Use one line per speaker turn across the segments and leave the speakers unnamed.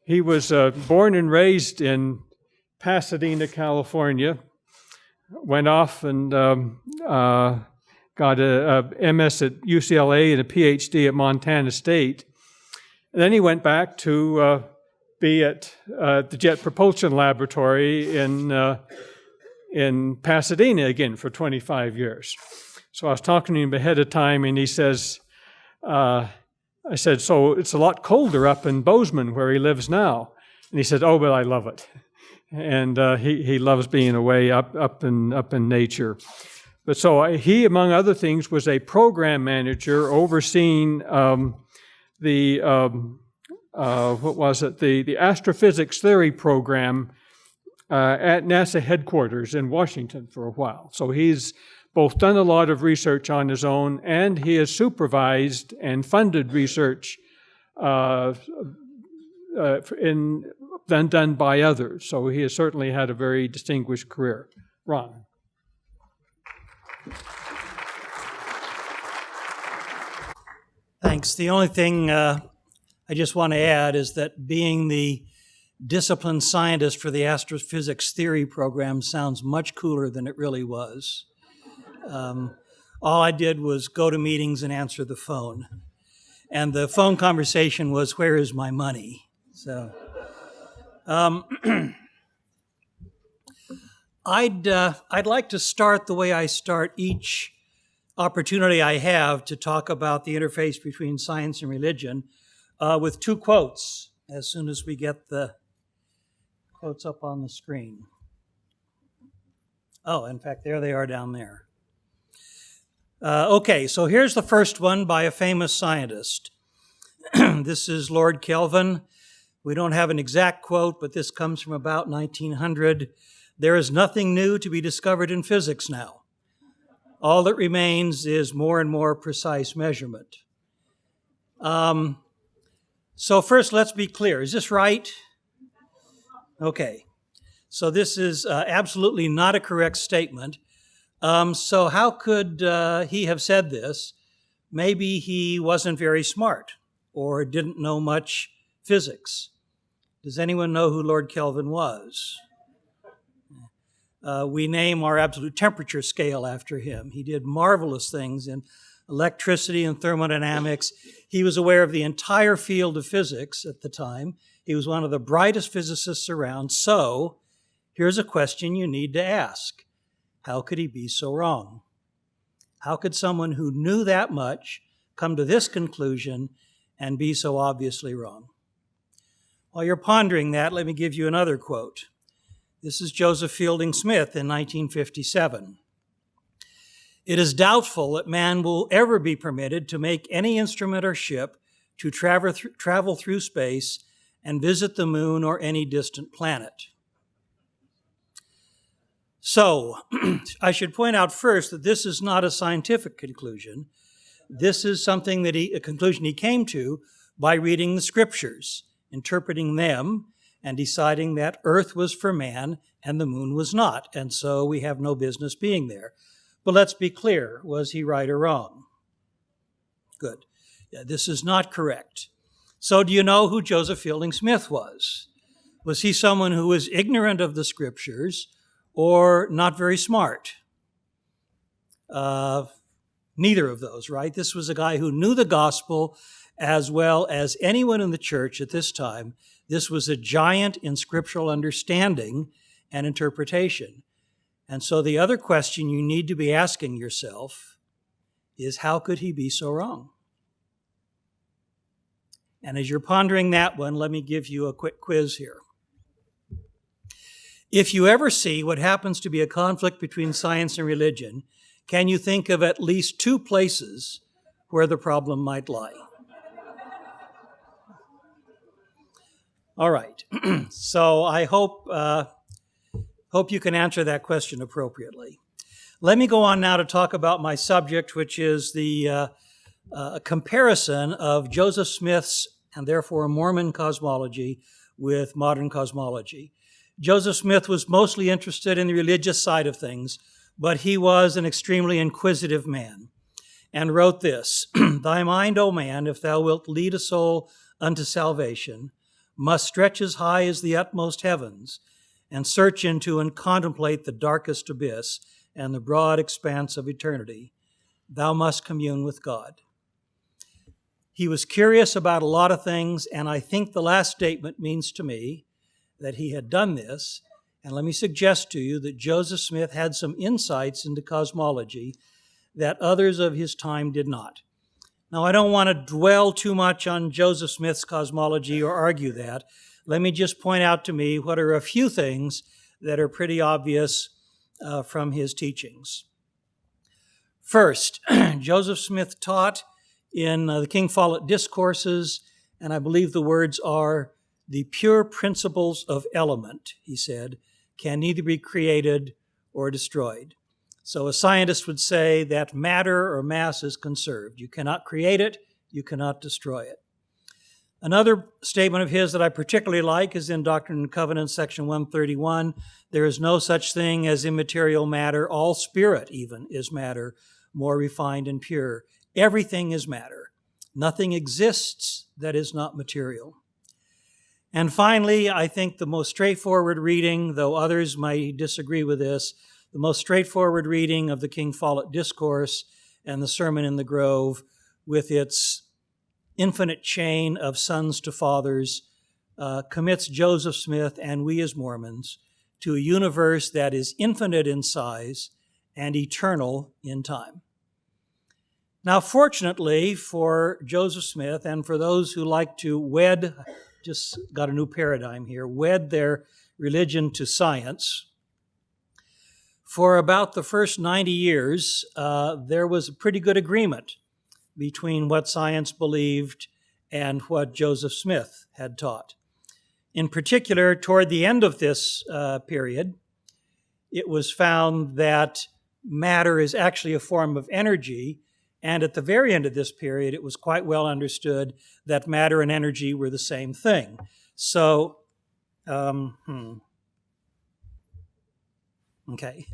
He was born and raised in Pasadena, California. Went off and got a MS at UCLA and a PhD at Montana State. And then he went back to be at the Jet Propulsion Laboratory in Pasadena again for 25 years. So I was talking to him ahead of time, and he says, I said, so it's a lot colder up in Bozeman where he lives now. And he said, oh, but I love it. And he loves being away up in nature. But so he, among other things, was a program manager overseeing the astrophysics theory program at NASA headquarters in Washington for a while. So he's both done a lot of research on his own, and he has supervised and funded research done by others. So he has certainly had a very distinguished career. Ron.
Thanks. The only thing I just want to add is that being the disciplined scientist for the astrophysics theory program sounds much cooler than it really was. All I did was go to meetings and answer the phone. And the phone conversation was, where is my money? So I'd like to start the way I start each opportunity I have to talk about the interface between science and religion with two quotes as soon as we get the quotes up on the screen. Oh, in fact, there they are down there. Okay, so here's the first one by a famous scientist. This is Lord Kelvin. We don't have an exact quote, but this comes from about 1900. There is nothing new to be discovered in physics now. All that remains is more and more precise measurement. So first, let's be clear. Is this right? Okay. So this is absolutely not a correct statement. So how could he have said this? Maybe he wasn't very smart or didn't know much physics. Does anyone know who Lord Kelvin was? We name our absolute temperature scale after him. He did marvelous things in electricity and thermodynamics. He was aware of the entire field of physics at the time. He was one of the brightest physicists around. So here's a question you need to ask. How could he be so wrong? How could someone who knew that much come to this conclusion and be so obviously wrong? While you're pondering that, let me give you another quote. This is Joseph Fielding Smith in 1957. It is doubtful that man will ever be permitted to make any instrument or ship to travel through space and visit the moon or any distant planet. So, I should point out first that this is not a scientific conclusion. This is something that a conclusion he came to by reading the scriptures, interpreting them, and deciding that Earth was for man and the moon was not, and so we have no business being there. But let's be clear, was he right or wrong? Good. Yeah, this is not correct. So do you know who Joseph Fielding Smith was? Was he someone who was ignorant of the scriptures or not very smart? Neither of those, right? This was a guy who knew the gospel as well as anyone in the church at this time. This was a giant in scriptural understanding and interpretation. And so the other question you need to be asking yourself is, how could he be so wrong? And as you're pondering that one, let me give you a quick quiz here. If you ever see what happens to be a conflict between science and religion, can you think of at least two places where the problem might lie? All right. So I hope you can answer that question appropriately. Let me go on now to talk about my subject, which is the comparison of Joseph Smith's, and therefore Mormon cosmology, with modern cosmology. Joseph Smith was mostly interested in the religious side of things, but he was an extremely inquisitive man, and wrote this: Thy mind, O man, if thou wilt lead a soul unto salvation, must stretch as high as the utmost heavens and search into and contemplate the darkest abyss and the broad expanse of eternity. Thou must commune with God. He was curious about a lot of things, and I think the last statement means to me that he had done this. And let me suggest to you that Joseph Smith had some insights into cosmology that others of his time did not. Now, I don't want to dwell too much on Joseph Smith's cosmology or argue that. Let me just point out to me what are a few things that are pretty obvious from his teachings. First, Joseph Smith taught in the King Follett Discourses, and I believe the words are, "The pure principles of element," he said, "can neither be created or destroyed." So a scientist would say that matter or mass is conserved. You cannot create it, you cannot destroy it. Another statement of his that I particularly like is in Doctrine and Covenants, section 131. There is no such thing as immaterial matter. All spirit even is matter, more refined and pure. Everything is matter. Nothing exists that is not material. And finally, I think the most straightforward reading, though others might disagree with this, the most straightforward reading of the King Follett Discourse and the Sermon in the Grove, with its infinite chain of sons to fathers, commits Joseph Smith and we as Mormons to a universe that is infinite in size and eternal in time. Now, fortunately for Joseph Smith and for those who like to wed, just got a new paradigm here, wed their religion to science, for about the first 90 years, there was a pretty good agreement between what science believed and what Joseph Smith had taught. In particular, toward the end of this period, it was found that matter is actually a form of energy, and at the very end of this period, it was quite well understood that matter and energy were the same thing. So, okay.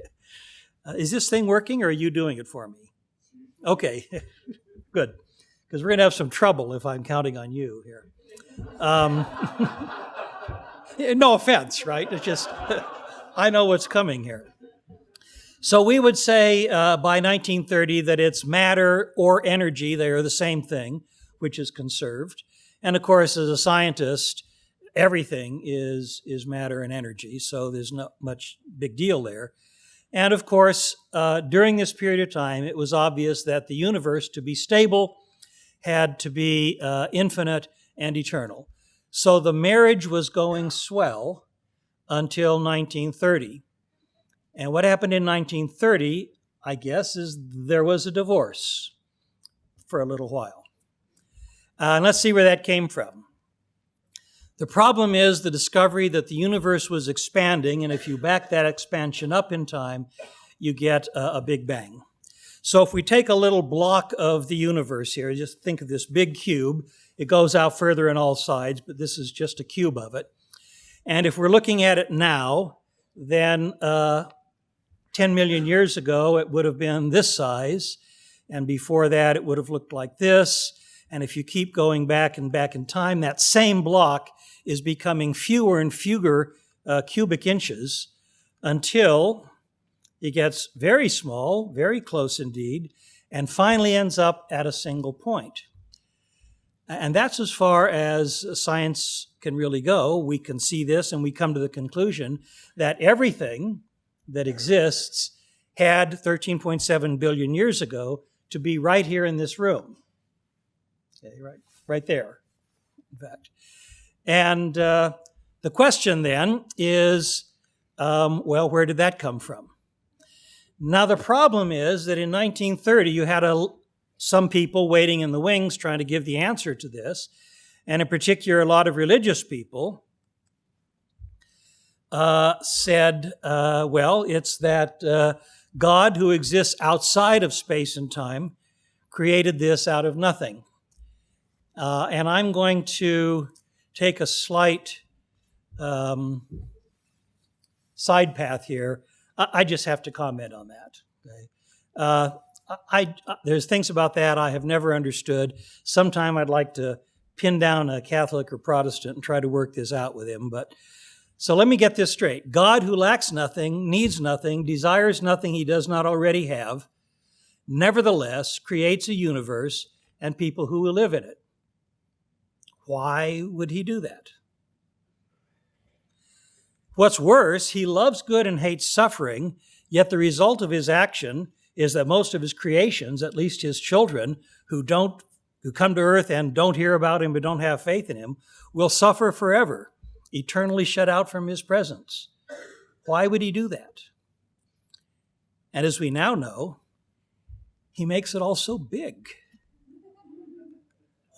Is this thing working, or are you doing it for me? Okay, good. Because we're going to have some trouble if I'm counting on you here. No offense, right? It's just, I know what's coming here. So we would say by 1930 that it's matter or energy, they are the same thing, which is conserved. And of course, as a scientist, everything is matter and energy, so there's not much big deal there. And of course, during this period of time, it was obvious that the universe, to be stable, had to be infinite and eternal. So the marriage was going swell until 1930. And what happened in 1930, I guess, is there was a divorce for a little while. And let's see where that came from. The problem is the discovery that the universe was expanding, and if you back that expansion up in time, you get a Big Bang. So if we take a little block of the universe here, just think of this big cube. It goes out further on all sides, but this is just a cube of it. And if we're looking at it now, then 10 million years ago, it would have been this size. And before that, it would have looked like this. And if you keep going back and back in time, that same block is becoming fewer and fewer cubic inches until it gets very small, very close indeed, and finally ends up at a single point. And that's as far as science can really go. We can see this and we come to the conclusion that everything that exists had 13.7 billion years ago to be right here in this room. Okay, right there, in fact. And the question then is, well, where did that come from? Now, the problem is that in 1930, you had some people waiting in the wings trying to give the answer to this, and in particular, a lot of religious people said, well, it's that God, who exists outside of space and time, created this out of nothing. And I'm going to take a slight side path here. I just have to comment on that. Okay? There's things about that I have never understood. Sometime I'd like to pin down a Catholic or Protestant and try to work this out with him. But so let me get this straight. God, who lacks nothing, needs nothing, desires nothing he does not already have, nevertheless creates a universe and people who will live in it. Why would he do that? What's worse, he loves good and hates suffering, yet the result of his action is that most of his creations, at least his children, who come to earth and don't hear about him but don't have faith in him, will suffer forever, eternally shut out from his presence. Why would he do that? And as we now know, he makes it all so big.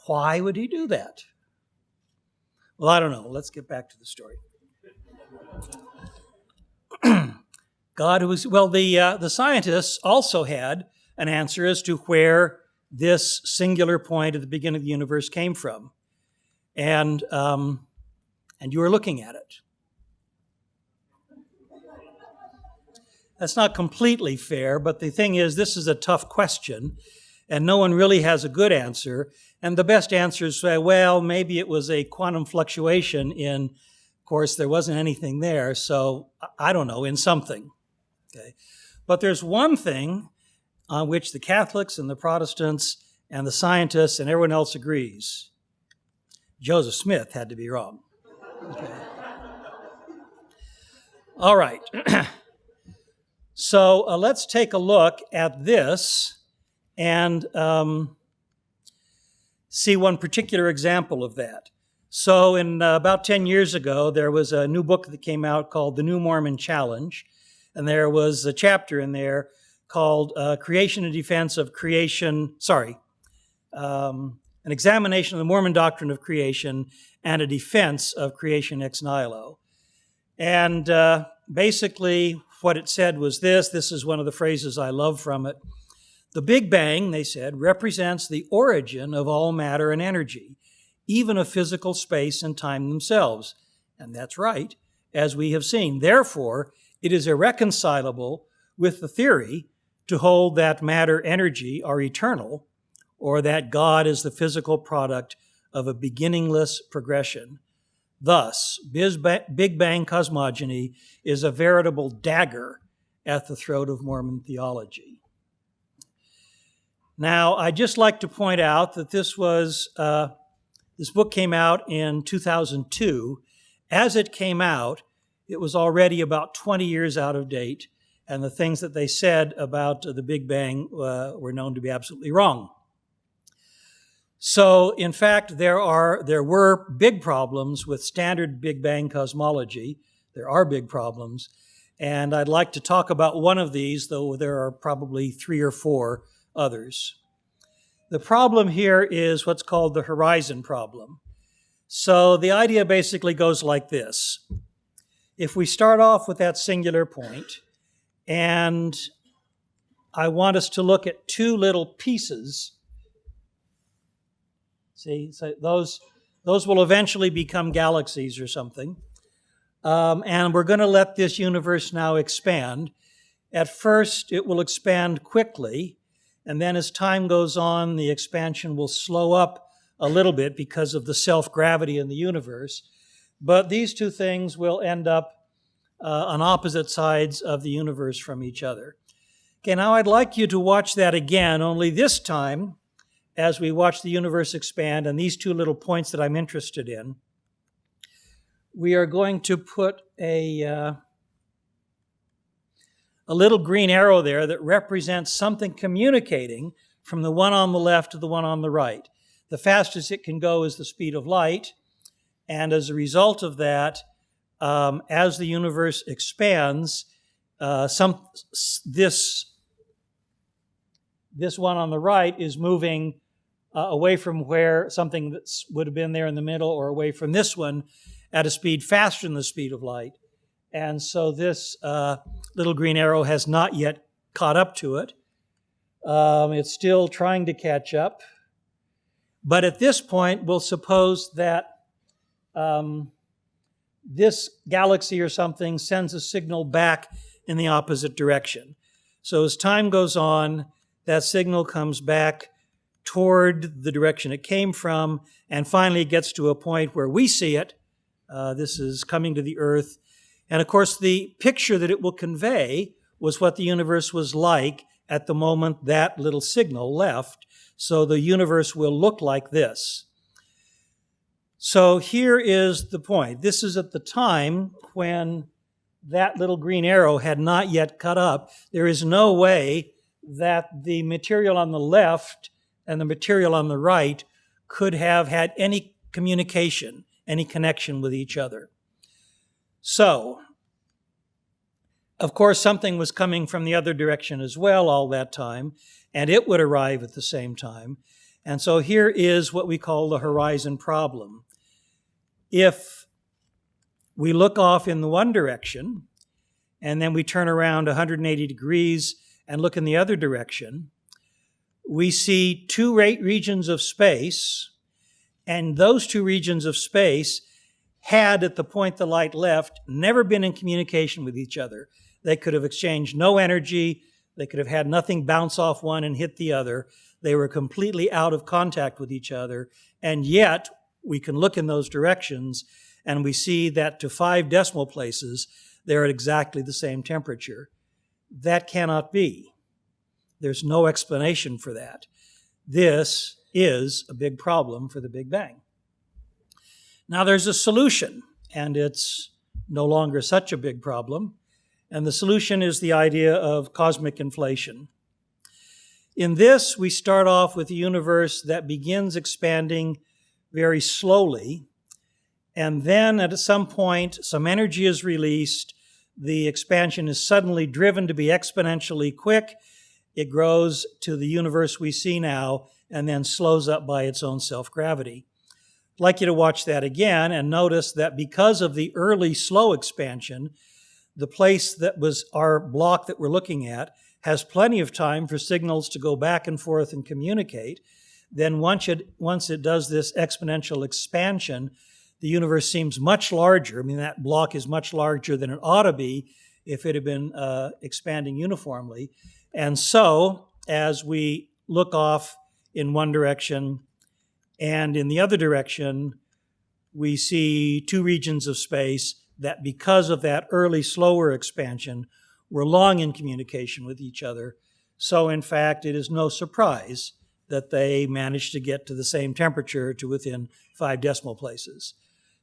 Why would he do that? Well, I don't know. Let's get back to the story. The scientists also had an answer as to where this singular point at the beginning of the universe came from. And you are looking at it. That's not completely fair, but the thing is, this is a tough question, and no one really has a good answer. And the best answer is, well, maybe it was a quantum fluctuation in, of course, there wasn't anything there, so I don't know, in something. Okay. But there's one thing on which the Catholics and the Protestants and the scientists and everyone else agrees. Joseph Smith had to be wrong. Okay. All right. So let's take a look at this and see one particular example of that. So about 10 years ago, there was a new book that came out called The New Mormon Challenge. And there was a chapter in there called Creation and Defense of Creation, an examination of the Mormon doctrine of creation and a defense of creation ex nihilo. And basically what it said was this is one of the phrases I love from it. The Big Bang, they said, represents the origin of all matter and energy, even of physical space and time themselves. And that's right, as we have seen. Therefore, it is irreconcilable with the theory to hold that matter, energy are eternal, or that God is the physical product of a beginningless progression. Thus, Big Bang cosmogony is a veritable dagger at the throat of Mormon theology. Now, I'd just like to point out that this book came out in 2002. As it came out, it was already about 20 years out of date, and the things that they said about the Big Bang were known to be absolutely wrong. So, in fact, there were big problems with standard Big Bang cosmology. There are big problems, and I'd like to talk about one of these, though there are probably 3 or 4 others. The problem here is what's called the horizon problem. So the idea basically goes like this. If we start off with that singular point, and I want us to look at 2 little pieces. See, so those will eventually become galaxies or something. And we're going to let this universe now expand. At first, it will expand quickly, and then as time goes on, the expansion will slow up a little bit because of the self-gravity in the universe. But these 2 things will end up on opposite sides of the universe from each other. Okay, now I'd like you to watch that again, only this time, as we watch the universe expand and these 2 little points that I'm interested in, we are going to put a little green arrow there that represents something communicating from the one on the left to the one on the right. The fastest it can go is the speed of light, and as a result of that, as the universe expands, this one on the right is moving away from where something that would have been there in the middle, or away from this one at a speed faster than the speed of light. And so this little green arrow has not yet caught up to it. It's still trying to catch up. But at this point, we'll suppose that this galaxy or something sends a signal back in the opposite direction. So as time goes on, that signal comes back toward the direction it came from, and finally it gets to a point where we see it. This is coming to the Earth. And of course, the picture that it will convey was what the universe was like at the moment that little signal left. So the universe will look like this. So here is the point. This is at the time when that little green arrow had not yet cut up. There is no way that the material on the left and the material on the right could have had any communication, any connection with each other. So, of course, something was coming from the other direction as well all that time, and it would arrive at the same time. And so here is what we call the horizon problem. If we look off in the one direction, and then we turn around 180 degrees and look in the other direction, we see two regions of space, and those two regions of space had, at the point the light left, never been in communication with each other. They could have exchanged no energy. They could have had nothing bounce off one and hit the other. They were completely out of contact with each other, and yet we can look in those directions and we see that to 5 decimal places, they're at exactly the same temperature. That cannot be. There's no explanation for that. This is a big problem for the Big Bang. Now there's a solution, and it's no longer such a big problem. And the solution is the idea of cosmic inflation. In this, we start off with a universe that begins expanding very slowly, and then at some point, some energy is released. The expansion is suddenly driven to be exponentially quick. It grows to the universe we see now, and then slows up by its own self-gravity. I'd like you to watch that again and notice that because of the early slow expansion, the place that was our block that we're looking at has plenty of time for signals to go back and forth and communicate. Then once it does this exponential expansion, the universe seems much larger. I mean, that block is much larger than it ought to be if it had been expanding uniformly. And so, as we look off in one direction and in the other direction, we see two regions of space that, because of that early, slower expansion, were long in communication with each other. So, in fact, it is no surprise that they managed to get to the same temperature to within 5 decimal places.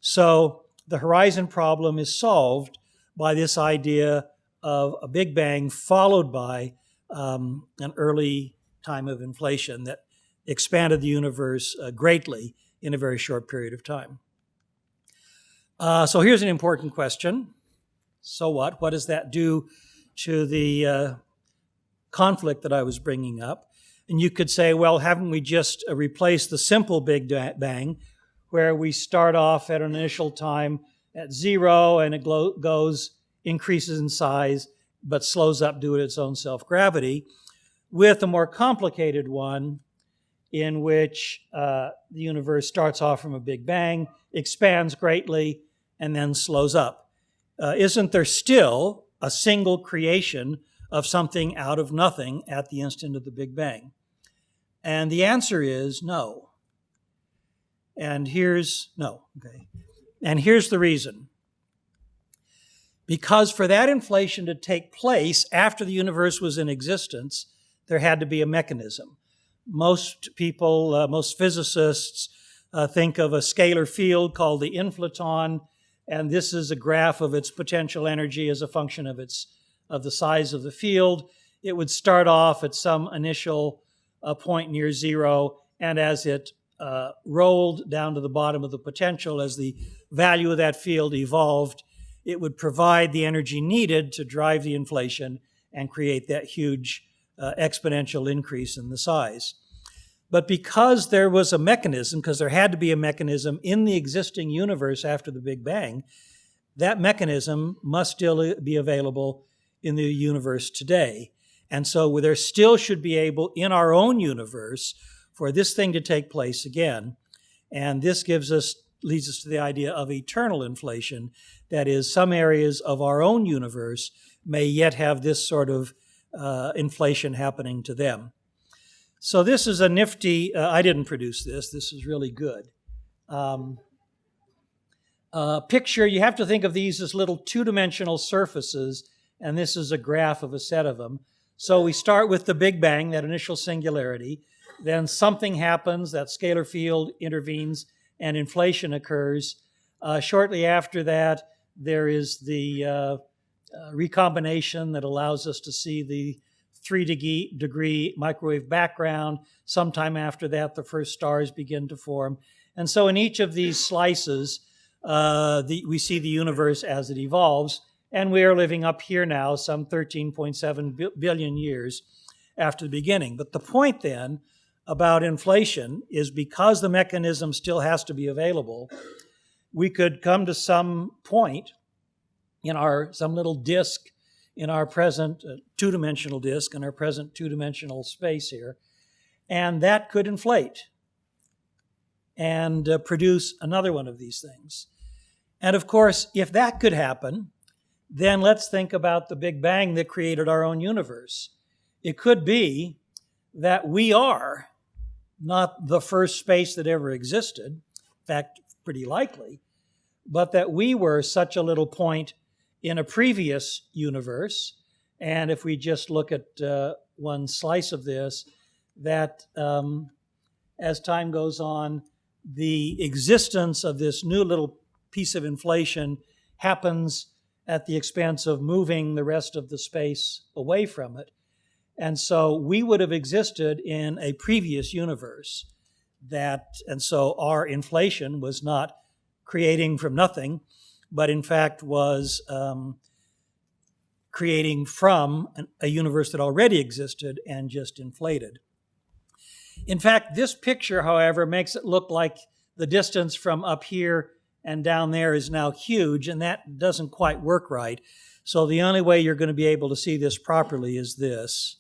So, the horizon problem is solved by this idea of a Big Bang followed by an early time of inflation that expanded the universe greatly in a very short period of time. So here's an important question. So what? What does that do to the conflict that I was bringing up? And you could say, well, haven't we just replaced the simple Big Bang, where we start off at an initial time at 0 and it increases in size, but slows up due to its own self-gravity, with a more complicated one in which the universe starts off from a Big Bang, expands greatly, and then slows up. Isn't there still a single creation of something out of nothing at the instant of the Big Bang? And the answer is no. And here's the reason. Because for that inflation to take place after the universe was in existence, there had to be a mechanism. Most people, most physicists think of a scalar field called the inflaton, and this is a graph of its potential energy as a function of the size of the field. It would start off at some initial point near 0, and as it rolled down to the bottom of the potential, as the value of that field evolved, it would provide the energy needed to drive the inflation and create that huge exponential increase in the size. But because there was a mechanism, because there had to be a mechanism in the existing universe after the Big Bang, that mechanism must still be available in the universe today. And so there still should be able, in our own universe, for this thing to take place again. And this leads us to the idea of eternal inflation. That is, some areas of our own universe may yet have this sort of inflation happening to them. So this is a nifty, I didn't produce this. This is really good. Picture, you have to think of these as little two-dimensional surfaces, and this is a graph of a set of them. So we start with the Big Bang, that initial singularity. Then something happens, that scalar field intervenes, and inflation occurs. Shortly after that, there is the recombination that allows us to see the 3-degree microwave background. Sometime after that, the first stars begin to form. And so in each of these slices, we see the universe as it evolves. And we are living up here now, some 13.7 billion years after the beginning. But the point then about inflation is because the mechanism still has to be available, we could come to some point in some little disk in our present two-dimensional disk, in our present two-dimensional space here, and that could inflate and produce another one of these things. And of course, if that could happen, then let's think about the Big Bang that created our own universe. It could be that we are not the first space that ever existed, in fact, pretty likely, but that we were such a little point in a previous universe. And if we just look at one slice of this, that as time goes on, the existence of this new little piece of inflation happens at the expense of moving the rest of the space away from it. And so we would have existed in a previous universe and so our inflation was not creating from nothing, but in fact was creating from a universe that already existed and just inflated. In fact, this picture, however, makes it look like the distance from up here and down there is now huge, and that doesn't quite work right. So the only way you're going to be able to see this properly is this.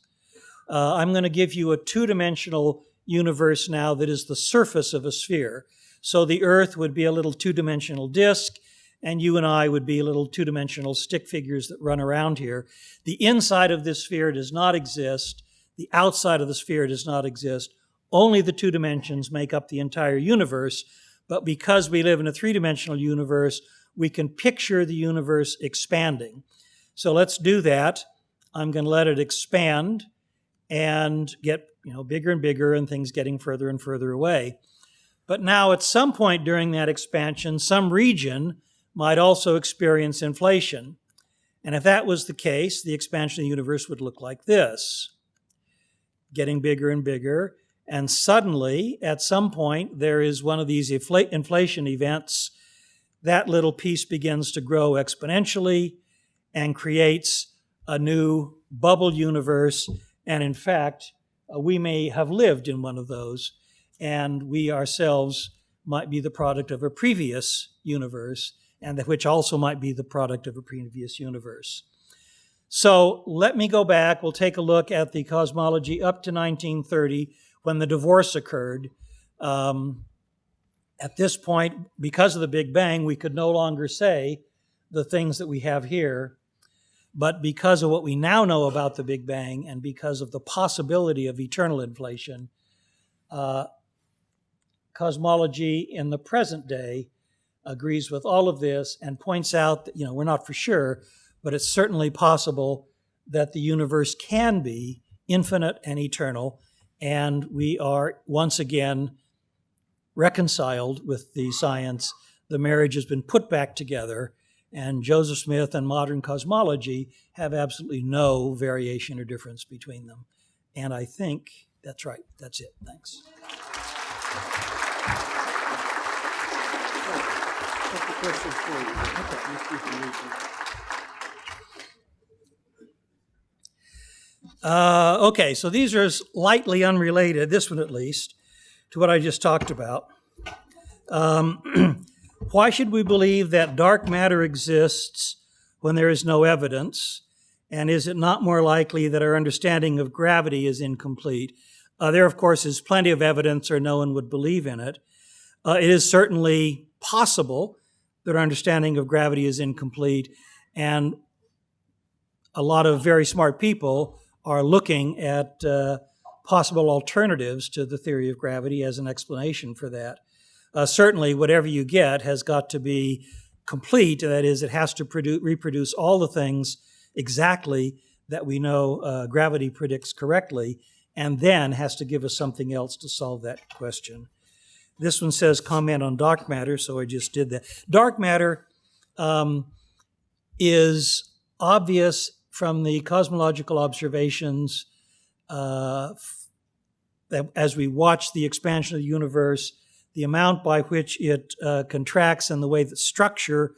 I'm going to give you a two-dimensional universe now that is the surface of a sphere. So the Earth would be a little two-dimensional disk, and you and I would be little two-dimensional stick figures that run around here. The inside of this sphere does not exist. The outside of the sphere does not exist. Only the two dimensions make up the entire universe. But because we live in a three-dimensional universe, we can picture the universe expanding. So let's do that. I'm going to let it expand and get bigger and bigger and things getting further and further away. But now at some point during that expansion, some region might also experience inflation. And if that was the case, the expansion of the universe would look like this, getting bigger and bigger. And suddenly, at some point, there is one of these inflation events. That little piece begins to grow exponentially and creates a new bubble universe. And in fact, we may have lived in one of those, and we ourselves might be the product of a previous universe, and which also might be the product of a previous universe. So let me go back. We'll take a look at the cosmology up to 1930, when the divorce occurred. At this point, because of the Big Bang, we could no longer say the things that we have here. But because of what we now know about the Big Bang and because of the possibility of eternal inflation, cosmology in the present day agrees with all of this and points out that, we're not for sure, but it's certainly possible that the universe can be infinite and eternal. And we are once again reconciled with the science. The marriage has been put back together, and Joseph Smith and modern cosmology have absolutely no variation or difference between them. And I think that's right. That's it. Thanks. That's the question for you. Okay, so these are slightly unrelated, this one at least, to what I just talked about. Why should we believe that dark matter exists when there is no evidence? And is it not more likely that our understanding of gravity is incomplete? There, of course, is plenty of evidence or no one would believe in it. It is certainly possible that our understanding of gravity is incomplete, and a lot of very smart people are looking at possible alternatives to the theory of gravity as an explanation for that. Certainly, whatever you get has got to be complete. That is, it has to reproduce all the things exactly that we know gravity predicts correctly, and then has to give us something else to solve that question. This one says comment on dark matter, so I just did that. Dark matter is obvious from the cosmological observations that as we watch the expansion of the universe, the amount by which it contracts and the way that structure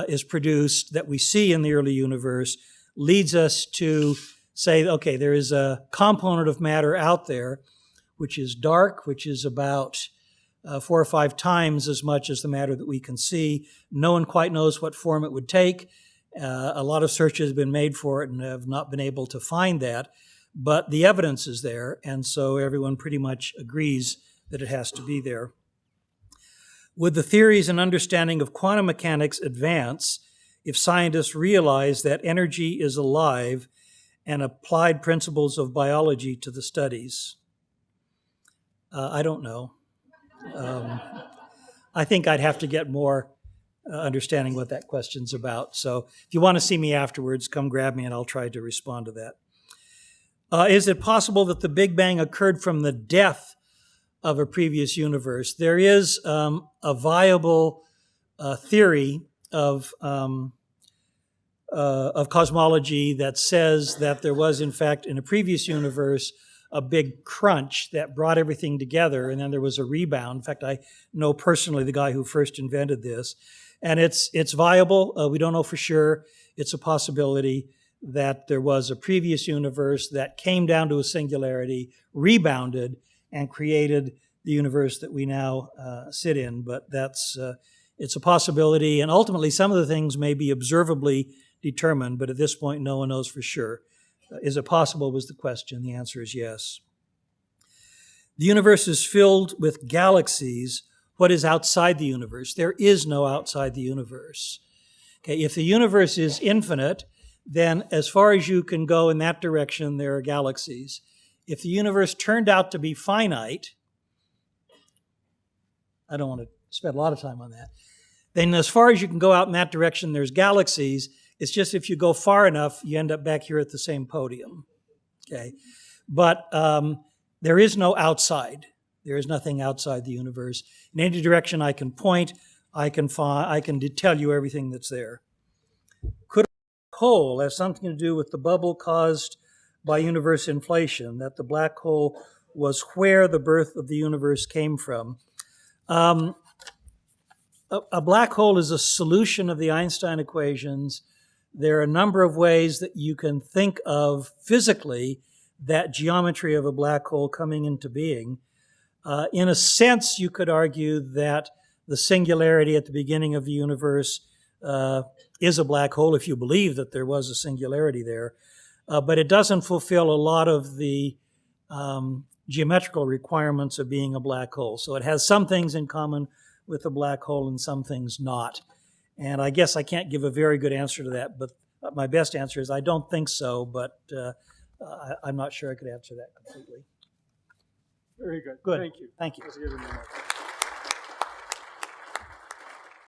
is produced that we see in the early universe leads us to say, okay, there is a component of matter out there which is dark, which is about 4 or 5 times as much as the matter that we can see. No one quite knows what form it would take. A lot of searches have been made for it and have not been able to find that. But the evidence is there, and so everyone pretty much agrees that it has to be there. Would the theories and understanding of quantum mechanics advance if scientists realize that energy is alive and applied principles of biology to the studies? I don't know. I think I'd have to get more understanding what that question's about. So if you want to see me afterwards, come grab me and I'll try to respond to that. Is it possible that the Big Bang occurred from the death of a previous universe? There is a viable theory of cosmology that says that there was, in fact, in a previous universe, a big crunch that brought everything together, and then there was a rebound. In fact, I know personally the guy who first invented this, and it's viable. We don't know for sure. It's a possibility that there was a previous universe that came down to a singularity, rebounded, and created the universe that we now sit in. But it's a possibility, and ultimately some of the things may be observably determined, but at this point no one knows for sure. Is it possible was the question. The answer is yes. The universe is filled with galaxies. What is outside the universe? There is no outside the universe. Okay, if the universe is infinite, then as far as you can go in that direction, there are galaxies. If the universe turned out to be finite, I don't want to spend a lot of time on that, then as far as you can go out in that direction, there's galaxies. It's just if you go far enough, you end up back here at the same podium. Okay, but there is no outside. There is nothing outside the universe. In any direction I can point, I can tell you everything that's there. Could a black hole have something to do with the bubble caused by universe inflation, that the black hole was where the birth of the universe came from? A black hole is a solution of the Einstein equations. There are a number of ways that you can think of physically that geometry of a black hole coming into being. In a sense, you could argue that the singularity at the beginning of the universe is a black hole if you believe that there was a singularity there. But it doesn't fulfill a lot of the geometrical requirements of being a black hole. So it has some things in common with a black hole and some things not. And I guess I can't give a very good answer to that, but my best answer is I don't think so, but I'm not sure I could answer that completely.
Very good.
Good.
Thank you.
Thank you.
That's a good one.